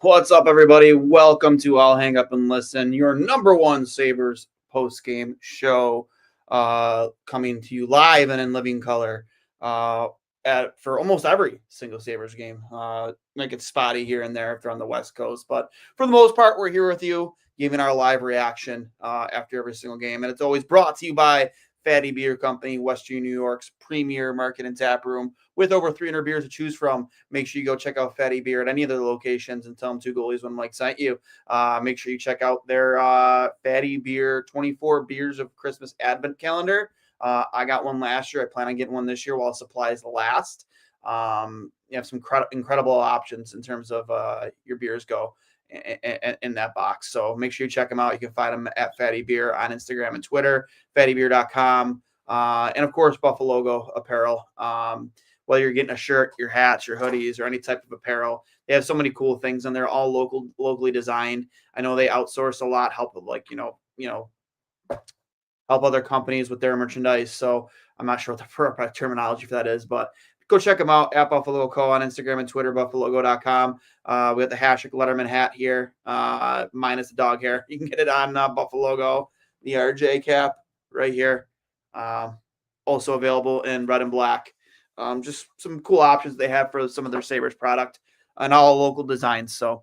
What's up, everybody? Welcome to I'll Hang Up and Listen, your number one Sabres post-game show, coming to you live and in living color for almost every single Sabres game. Make it spotty here and there if they're on the West Coast, but for the most part, we're here with you, giving our live reaction after every single game, and it's always brought to you by Fatty Beer Company, Western New York's premier market and tap room with over 300 beers to choose from. Make sure you go check out Fatty Beer at any of their locations and tell them Two Goalies when Mike sent you. Make sure you check out their Fatty Beer 24 Beers of Christmas Advent calendar. I got one last year. I plan on getting one this year while supplies last. You have some incredible options in terms of your beers go in that box. So make sure you check them out. You can find them at Fatty Beer on Instagram and Twitter, fattybeer.com. And of course, Buffalo Logo apparel. Whether you're getting a shirt, your hats, your hoodies, or any type of apparel, they have so many cool things, and they're all locally designed. I know they outsource a lot, help with help other companies with their merchandise. So I'm not sure what the proper terminology for that is, but go check them out at Buffalo Co on Instagram and Twitter, buffalogo.com. We got the hashtag Letterman hat here, minus the dog hair. You can get it on Buffalo Go, the RJ cap right here. Also available in red and black. Just some cool options they have for some of their Sabres product and all local designs. So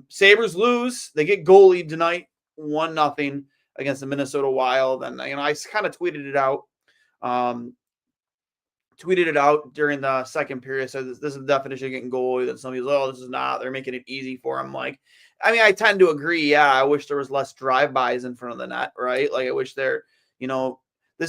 Sabres lose. They get goalied tonight, 1-0 against the Minnesota Wild. And, I kind of tweeted it out. During the second period. Said this is the definition of getting goalie. Then somebody's, this is not. They're making it easy for him. I tend to agree. Yeah, I wish there was less drive-bys in front of the net, right? I wish this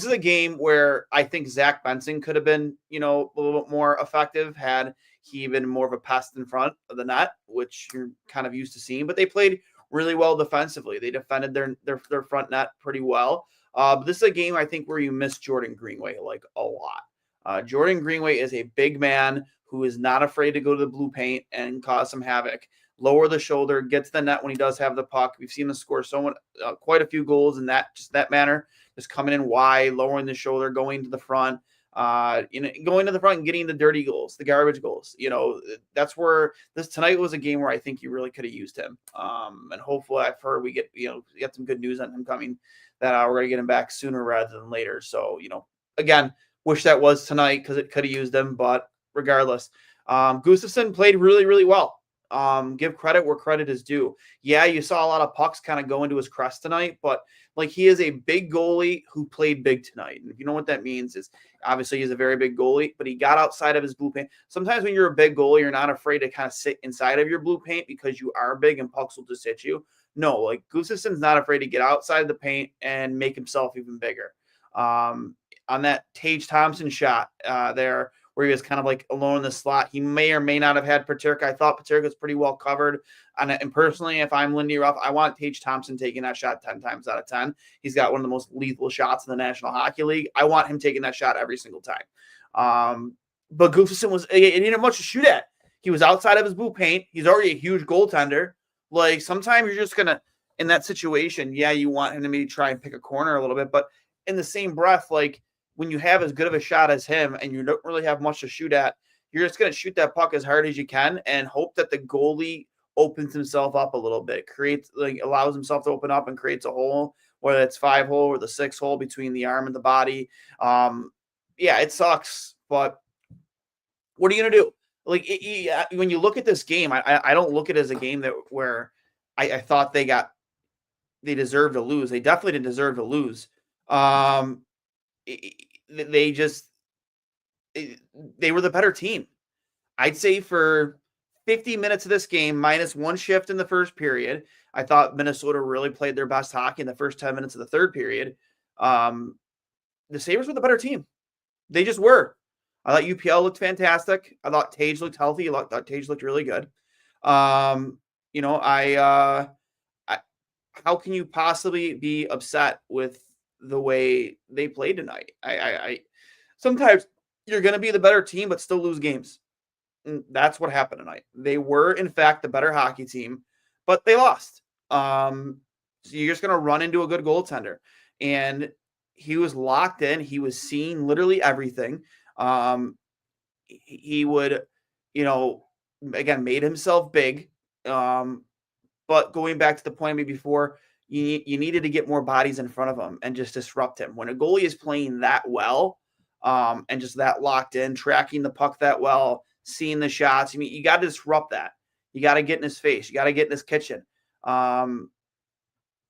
is a game where I think Zach Benson could have been, a little bit more effective had he been more of a pest in front of the net, which you're kind of used to seeing. But they played really well defensively. They defended their front net pretty well. But this is a game, I think, where you miss Jordan Greenway a lot. Jordan Greenway is a big man who is not afraid to go to the blue paint and cause some havoc. Lower the shoulder, gets the net when he does have the puck. We've seen him score quite a few goals in that manner. Just coming in wide, lowering the shoulder, going to the front, going to the front and getting the dirty goals, the garbage goals. That's where tonight was a game where I think you really could have used him. And hopefully, I've heard we get some good news on him coming that we're going to get him back sooner rather than later. So again, wish that was tonight because it could have used him. But regardless, Gustafsson played really, really well. Give credit where credit is due. Yeah, you saw a lot of pucks kind of go into his crest tonight, but he is a big goalie who played big tonight. And if you know what that means is obviously he's a very big goalie, but he got outside of his blue paint. Sometimes when you're a big goalie, you're not afraid to kind of sit inside of your blue paint because you are big and pucks will just hit you. No, Gustafsson's not afraid to get outside the paint and make himself even bigger. On that Tage Thompson shot there, where he was kind of alone in the slot. He may or may not have had Peterka. I thought Peterka was pretty well covered. And personally, if I'm Lindy Ruff, I want Tage Thompson taking that shot 10 times out of 10. He's got one of the most lethal shots in the National Hockey League. I want him taking that shot every single time. But Gustafsson he didn't have much to shoot at. He was outside of his blue paint. He's already a huge goaltender. Sometimes you're just going to, in that situation, yeah, you want him to maybe try and pick a corner a little bit. But in the same breath, when you have as good of a shot as him and you don't really have much to shoot at, you're just going to shoot that puck as hard as you can and hope that the goalie opens himself up a little bit, allows himself to open up and creates a hole, whether it's 5-hole or the 6-hole between the arm and the body. Yeah, it sucks, but what are you going to do? When you look at this game, I don't look at it as a game where I thought they deserved to lose. They definitely didn't deserve to lose. They were the better team. I'd say for 50 minutes of this game, minus one shift in the first period, I thought Minnesota really played their best hockey in the first 10 minutes of the third period. The Sabres were the better team. They just were. I thought UPL looked fantastic. I thought Tage looked healthy. I thought Tage looked really good. How can you possibly be upset with the way they played tonight? I sometimes you're going to be the better team, but still lose games. And that's what happened tonight. They were, in fact, the better hockey team, but they lost. So you're just going to run into a good goaltender. And he was locked in. He was seeing literally everything. He would, again, made himself big. But going back to the point I made before, you needed to get more bodies in front of him and just disrupt him. When a goalie is playing that well, and just that locked in, tracking the puck that well, seeing the shots, I mean, you got to disrupt that. You got to get in his face. You got to get in his kitchen. And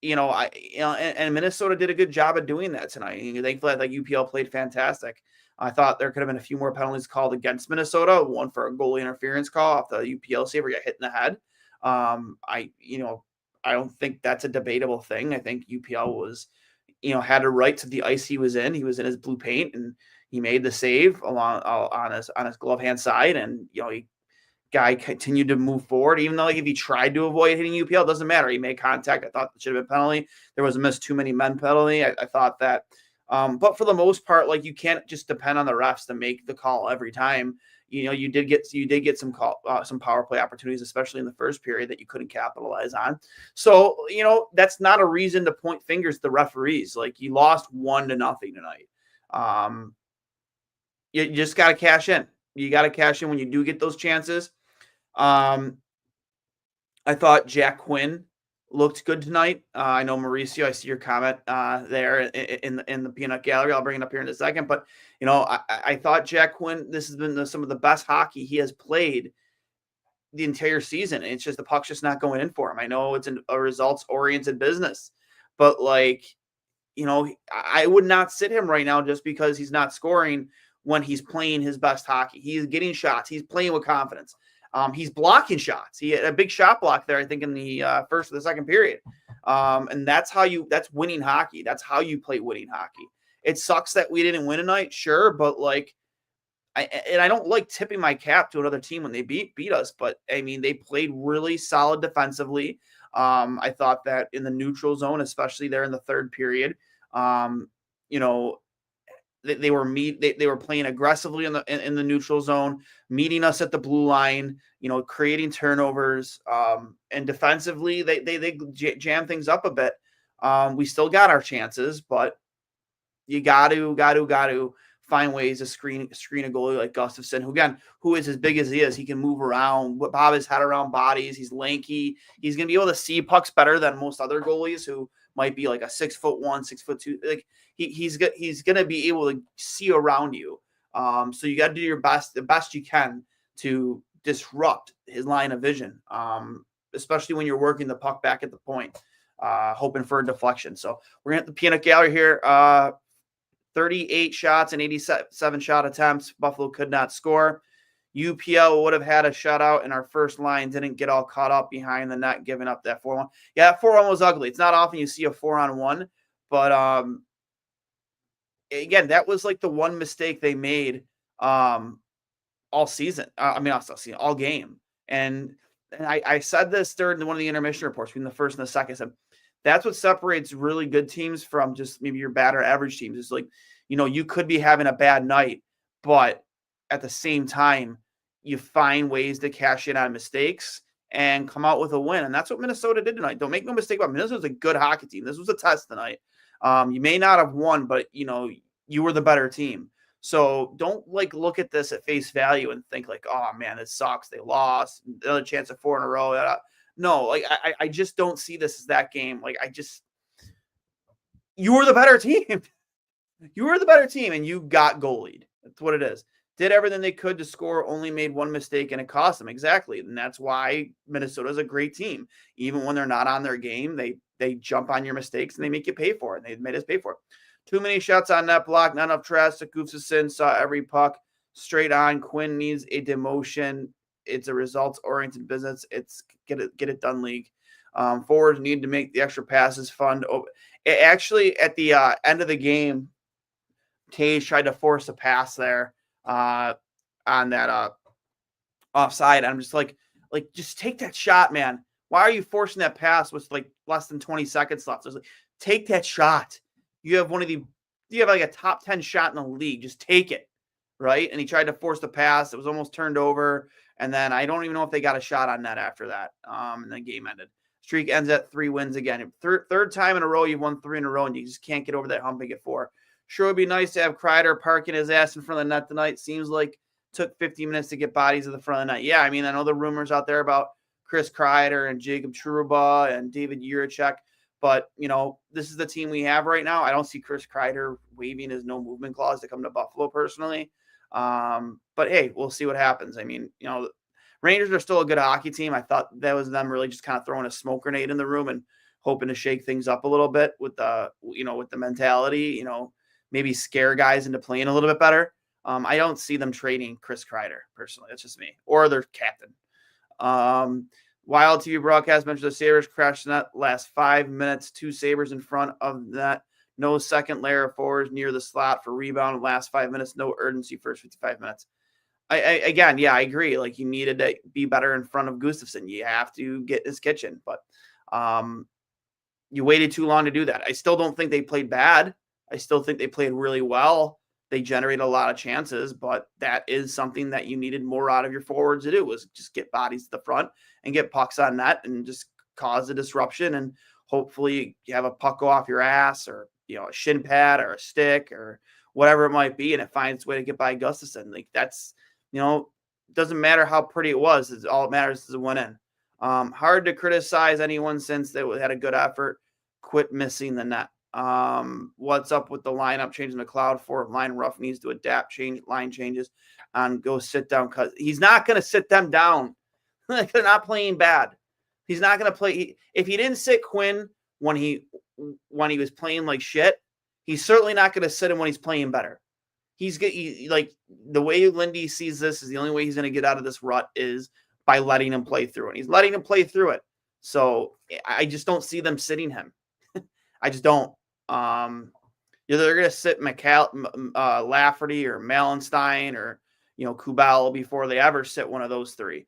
Minnesota did a good job of doing that tonight. Thankfully, I thought UPL played fantastic. I thought there could have been a few more penalties called against Minnesota. One for a goalie interference call off the UPL save where he got hit in the head. I don't think that's a debatable thing. I think UPL was, had a right to the ice he was in. He was in his blue paint and he made the save on his glove hand side, and guy continued to move forward, even though if he tried to avoid hitting UPL, it doesn't matter. He made contact. I thought it should have been penalty. There was a missed too many men penalty. I thought that. But for the most part, you can't just depend on the refs to make the call every time. You did get some power play opportunities, especially in the first period, that you couldn't capitalize on. So, that's not a reason to point fingers at the referees. You lost 1-0 tonight. You just got to cash in. You got to cash in when you do get those chances. I thought Jack Quinn looked good tonight. I know Mauricio, I see your comment there in the peanut gallery. I'll bring it up here in a second. But, I thought Jack Quinn, this has been some of the best hockey he has played the entire season. It's just the puck's just not going in for him. I know it's a results-oriented business. But, I would not sit him right now just because he's not scoring when he's playing his best hockey. He's getting shots. He's playing with confidence. He's blocking shots. He had a big shot block there, I think, in the first or the second period. And that's winning hockey. That's how you play winning hockey. It sucks that we didn't win tonight, sure, but I don't like tipping my cap to another team when they beat us, but I mean, they played really solid defensively. I thought that in the neutral zone, especially there in the third period, they were playing aggressively in the neutral zone, meeting us at the blue line, creating turnovers, and defensively they jam things up a bit. We still got our chances, but you got to find ways to screen a goalie like Gustafsson, who is as big as he is. He can move around, bob his head around bodies. He's lanky. He's going to be able to see pucks better than most other goalies who might be like a 6'1", 6'2". He's going to be able to see around you. So you got to do your best, the best you can to disrupt his line of vision, especially when you're working the puck back at the point, hoping for a deflection. So we're going to hit the peanut gallery here. 38 shots and 87 shot attempts. Buffalo could not score. UPL would have had a shutout, and our first line didn't get all caught up behind the net, giving up that 4-1. Yeah, that 4-1 was ugly. It's not often you see a 4-on-1, but again, that was the one mistake they made all season. All game. And I said this during one of the intermission reports between the first and the second. I said, that's what separates really good teams from just maybe your bad or average teams. It's you could be having a bad night, but at the same time, you find ways to cash in on mistakes and come out with a win. And that's what Minnesota did tonight. Don't make no mistake about it. Minnesota's a good hockey team. This was a test tonight. You may not have won, but you were the better team. So don't look at this at face value and think oh man, this sucks. They lost. Another chance of 4 in a row. No, I just don't see this as that game. You were the better team. You were the better team, and you got goalied. That's what it is. Did everything they could to score, only made one mistake, and it cost them. Exactly. And that's why Minnesota is a great team. Even when they're not on their game, they jump on your mistakes, and they make you pay for it. And they made us pay for it. Too many shots on net block, not enough trash. Gustafsson saw every puck straight on. Quinn needs a demotion. It's a results-oriented business. It's get it done league. Forwards need to make the extra passes fun. Actually, at the end of the game, Tage tried to force a pass there on that offside. I'm just just take that shot, man. Why are you forcing that pass with less than 20 seconds left? Take that shot. You have a top 10 shot in the league. Just take it, right? And he tried to force the pass. It was almost turned over. And then I don't even know if they got a shot on net after that. And the game ended. Streak ends at 3 wins again. Third time in a row, you've won 3 in a row, and you just can't get over that hump and get 4. Sure would be nice to have Kreider parking his ass in front of the net tonight. Seems like took 50 minutes to get bodies at the front of the net. Yeah, I mean, I know the rumors out there about Chris Kreider and Jacob Trouba and David Jiricek. But, this is the team we have right now. I don't see Chris Kreider waiving his no movement clause to come to Buffalo personally. But hey, we'll see what happens. I mean, Rangers are still a good hockey team. I thought that was them really just kind of throwing a smoke grenade in the room and hoping to shake things up a little bit with the mentality, maybe scare guys into playing a little bit better. I don't see them trading Chris Kreider personally. That's just me, or their captain. Wild TV broadcast mentioned the Sabres crashed net last 5 minutes. 2 Sabres in front of net. No second layer of forwards near the slot for rebound. Last 5 minutes. No urgency first 55 minutes. I agree. Like, you needed to be better in front of Gustafsson. You have to get his kitchen, but you waited too long to do that. I still don't think they played bad. I still think they played really well. They generated a lot of chances, but that is something that you needed more out of your forwards to do, was just get bodies to the front and get pucks on net and just cause a disruption. And hopefully you have a puck go off your ass, or, a shin pad or a stick or whatever it might be, and it finds its way to get by Gustafsson. Like, that's, doesn't matter how pretty it was. It's all it matters is a win in. Hard to criticize anyone since they had a good effort. Quit missing the net. What's up with the lineup changing the cloud for line rough needs to adapt, change line changes, and go sit down. Cause he's not going to sit them down. They're not playing bad. He's not going to play. If he didn't sit Quinn when he was playing like shit, he's certainly not going to sit him when he's playing better. Like, the way Lindy sees this is the only way he's going to get out of this rut is by letting him play through it. He's letting him play through it. So I just don't see them sitting him. I just don't. They're going to sit Lafferty or Malenstein or, Kubal before they ever sit one of those three.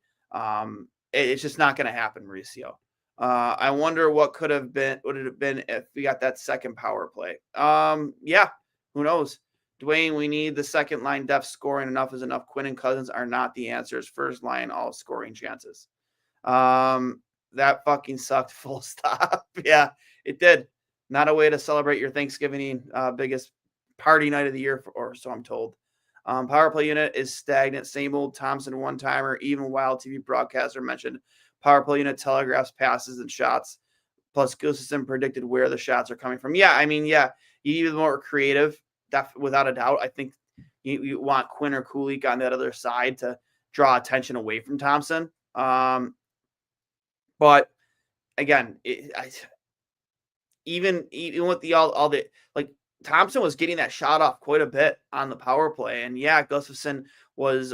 It's just not going to happen, Mauricio. I wonder what would it have been if we got that second power play. Yeah, who knows? Duane, we need the second line depth. Scoring enough is enough. Quinn and Cousins are not the answers. First line, all scoring chances. That fucking sucked, full stop. Yeah, it did. Not a way to celebrate your Thanksgiving biggest party night of the year, or so I'm told. Power play unit is stagnant. Same old Thompson one-timer. Even Wild TV broadcaster mentioned power play unit telegraphs passes and shots. Plus, Gustafsson predicted where the shots are coming from. Yeah, you need to be more creative, without a doubt. I think you want Quinn or Kulik on that other side to draw attention away from Thompson. But again, even with all the, like, Thompson was getting that shot off quite a bit on the power play, and yeah, Gustafsson was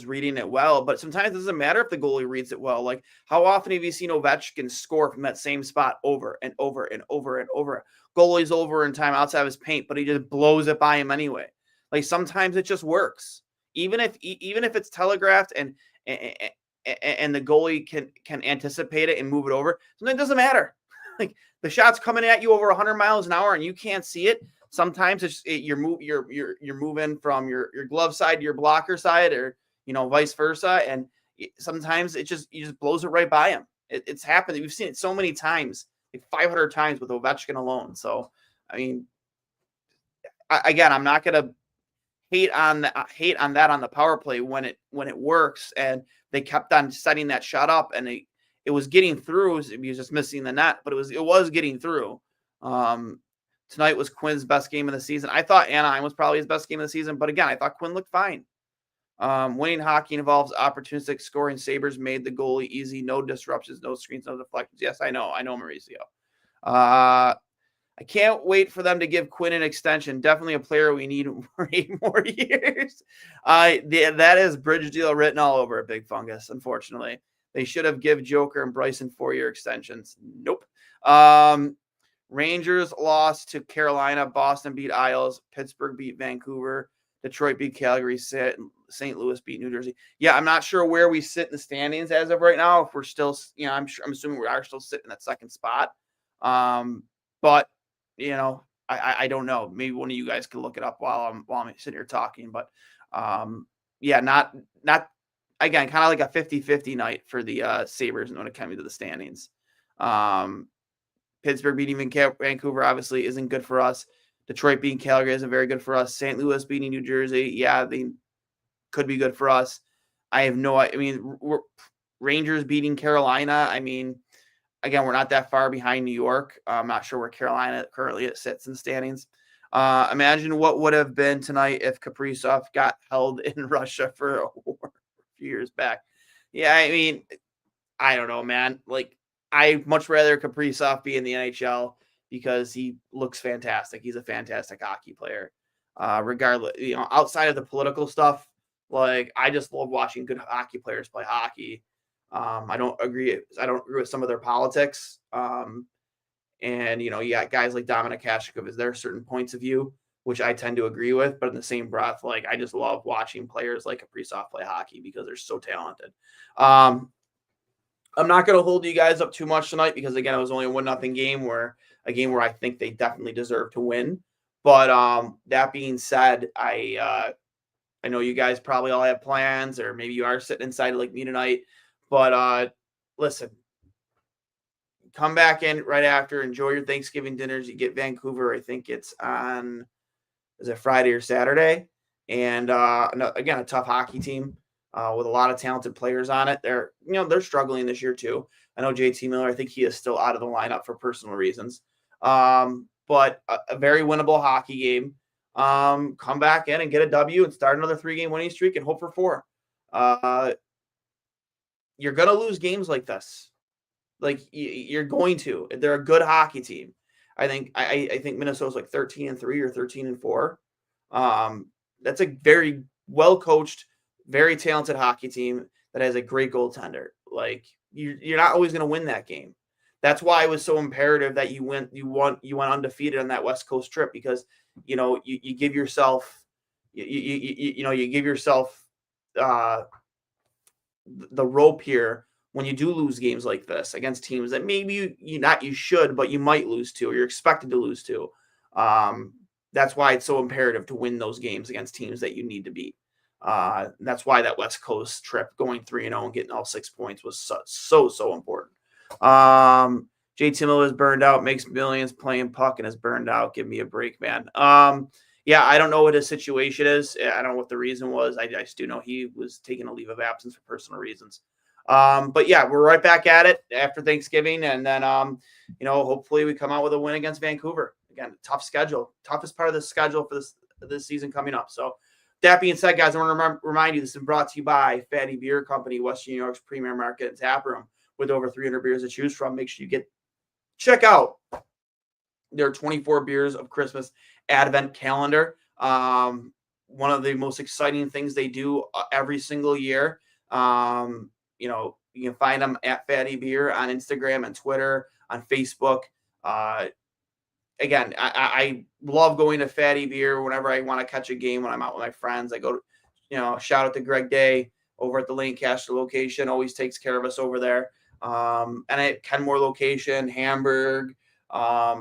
reading it well. But sometimes it doesn't matter if the goalie reads it well. Like, how often have you seen Ovechkin score from that same spot over and over and over and over? Goalie's over in time outside of his paint, but he just blows it by him anyway. Like, sometimes it just works, even if it's telegraphed and the goalie can anticipate it and move it over. Sometimes it doesn't matter. Like, the shot's coming at you over 100 miles an hour and you can't see it. Sometimes you're moving from your glove side to your blocker side, or vice versa, and sometimes you just blows it right by him. It's happened. We've seen it so many times, like 500 times with Ovechkin alone. So I mean, again, I'm not gonna hate on that on the power play when it works, and they kept on setting that shot up, and it was getting through. He was just missing the net, but it was getting through. Tonight was Quinn's best game of the season. I thought Anaheim was probably his best game of the season, but again, I thought Quinn looked fine. Winning hockey involves opportunistic scoring. Sabres made the goalie easy. No disruptions, no screens, no deflections. Yes, I know, Mauricio. I can't wait for them to give Quinn an extension. Definitely a player we need for 8 more years. That is bridge deal written all over it, Big Fungus, unfortunately. They should have given Joker and Bryson 4-year extensions. Nope. Rangers lost to Carolina. Boston beat Isles. Pittsburgh beat Vancouver. Detroit beat Calgary. St. Louis beat New Jersey. Yeah, I'm not sure where we sit in the standings as of right now. If we're still, I'm assuming we are still sitting in that second spot. But I don't know. Maybe one of you guys could look it up while I'm sitting here talking. But yeah, not again, kind of like a 50-50 night for the Sabres when it comes to the standings. Pittsburgh beating Vancouver obviously isn't good for us. Detroit beating Calgary isn't very good for us. St. Louis beating New Jersey, yeah, they could be good for us. I have no idea. I mean, Rangers beating Carolina. I mean, again, we're not that far behind New York. I'm not sure where Carolina currently sits in the standings. Imagine what would have been tonight if Kaprizov got held in Russia for a war a few years back. Yeah, I mean, I don't know, man. Like, I'd much rather Kaprizov be in the NHL because he looks fantastic. He's a fantastic hockey player. Regardless, outside of the political stuff, like, I just love watching good hockey players play hockey. I don't agree with some of their politics. And you got guys like Dominik Hasek. Is there certain points of view which I tend to agree with, but in the same breath, like, I just love watching players like Kaprizov play hockey because they're so talented. I'm not going to hold you guys up too much tonight because, again, it was only a 1-0 game where I think they definitely deserve to win. But that being said, I know you guys probably all have plans, or maybe you are sitting inside like me tonight. But listen, come back in right after. Enjoy your Thanksgiving dinners. You get Vancouver. I think it's on, is it Friday or Saturday? And again, a tough hockey team. With a lot of talented players on it. They're struggling this year too. I know JT Miller, I think he is still out of the lineup for personal reasons. But a very winnable hockey game. Come back in and get a W and start another 3-game winning streak and hope for 4. You're going to lose games like this. Like, you're going to. They're a good hockey team. I think Minnesota's like 13-3 or 13-4. That's a very well coached, very talented hockey team that has a great goaltender. Like, you're not always going to win that game. That's why it was so imperative that you went undefeated on that West Coast trip, because you give yourself the rope here when you do lose games like this against teams that maybe you should, but you might lose to, or you're expected to lose to. That's why it's so imperative to win those games against teams that you need to beat. That's why that West Coast trip, going 3-0 and getting all 6 points, was so important. JT Miller is burned out, makes millions playing puck, and is burned out. Give me a break, man. Yeah, I don't know what his situation is. I don't know what the reason was. I just do know he was taking a leave of absence for personal reasons. But yeah, we're right back at it after Thanksgiving, and then hopefully we come out with a win against Vancouver. Again, tough schedule, toughest part of the schedule for this season coming up. So, that being said, guys, I want to remind you this has been brought to you by Fatty Beer Company, Western New York's premier market and tap room with over 300 beers to choose from. Make sure you check out their 24 beers of Christmas Advent calendar. One of the most exciting things they do every single year. You can find them at Fatty Beer on Instagram and Twitter, on Facebook. Again, I love going to Fatty Beer whenever I want to catch a game when I'm out with my friends. I go to, shout out to Greg Day over at the Lancaster location, always takes care of us over there. And at Kenmore location, Hamburg, I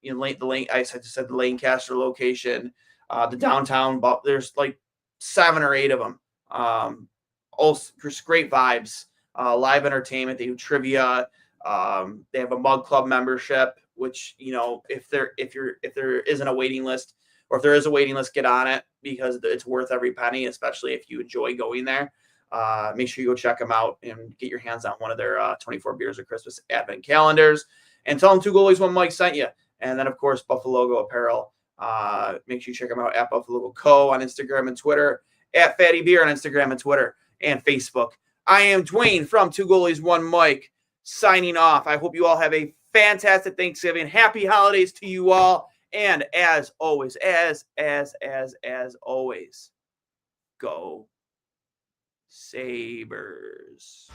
just said the Lancaster location, the downtown, but there's like 7 or 8 of them. Also just great vibes, live entertainment. They do trivia. They have a mug club membership, which, if there isn't a waiting list, or if there is a waiting list, get on it, because it's worth every penny, especially if you enjoy going there. Make sure you go check them out and get your hands on one of their 24 beers of Christmas Advent calendars, and tell them Two Goalies One Mike sent you. And then, of course, Buffalo Go Apparel. Make sure you check them out at Buffalo Co on Instagram and Twitter, at Fatty Beer on Instagram and Twitter and Facebook. I am Duane from Two Goalies One Mike, signing off. I hope you all have a fantastic Thanksgiving. Happy holidays to you all. And as always, as always, go Sabres.